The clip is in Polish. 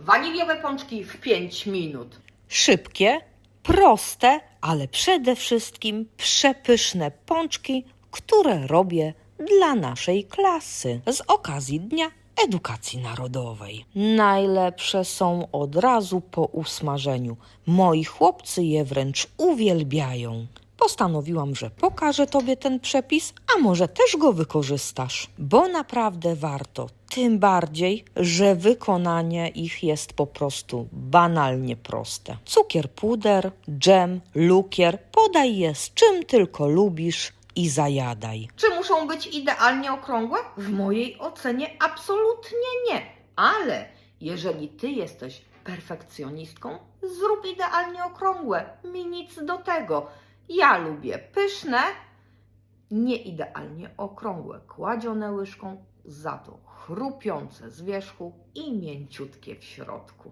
Waniliowe pączki w 5 minut. Szybkie, proste, ale przede wszystkim przepyszne pączki, które robię dla naszej klasy z okazji Dnia Edukacji Narodowej. Najlepsze są od razu po usmażeniu. Moi chłopcy je wręcz uwielbiają. Postanowiłam, że pokażę Tobie ten przepis, a może też go wykorzystasz, bo naprawdę warto. Tym bardziej, że wykonanie ich jest po prostu banalnie proste. Cukier, puder, dżem, lukier, podaj je z czym tylko lubisz i zajadaj. Czy muszą być idealnie okrągłe? W mojej ocenie absolutnie nie. Ale jeżeli Ty jesteś perfekcjonistką, zrób idealnie okrągłe. Mi nic do tego. Ja lubię pyszne, nie idealnie okrągłe, kładzione łyżką, za to chrupiące z wierzchu i mięciutkie w środku.